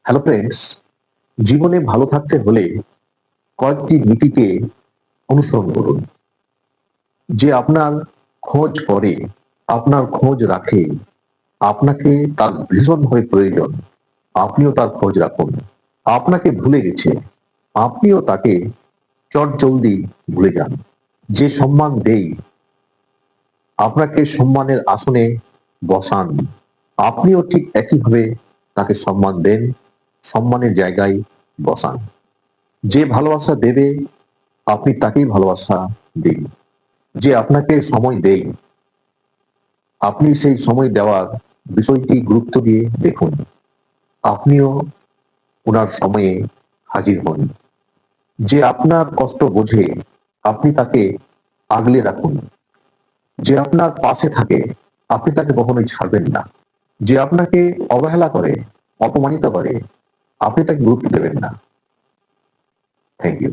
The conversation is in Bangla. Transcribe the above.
হ্যালো ফ্রেন্ডস, জীবনে ভালো থাকতে হলে কয়েকটি নীতিকে অনুসরণ করুন। যে আপনার খোঁজ করে, আপনার খোঁজ রাখে, আপনাকে তার ভীষণভাবে প্রয়োজন। আপনিও তার খোঁজ রাখুন। আপনাকে ভুলে গেছে, আপনিও তাকে চটজলদি ভুলে যান। যে সম্মান দেই, আপনাকে সম্মানের আসনে বসান, আপনিও ঠিক একইভাবে তাকে সম্মান দেন, সম্মানের জায়গায় বসান। যে ভালোবাসা দেবে, আপনি তাকেই ভালোবাসা দিন। যে আপনাকে সময় দেয়, আপনি সেই সময় দেওয়ার বিষয়টি গুরুত্ব দিয়ে দেখুন। আপনিও উনার সময়ে হাজির হন। যে আপনার কষ্ট বোঝে, আপনি তাকে আগলে রাখুন। যে আপনার পাশে থাকে, আপনি তাকে কখনোই ছাড়বেন না। যে আপনাকে অবহেলা করে, অপমানিত করে, আপনি তাকে গুরুত্ব দেবেন না। Thank you.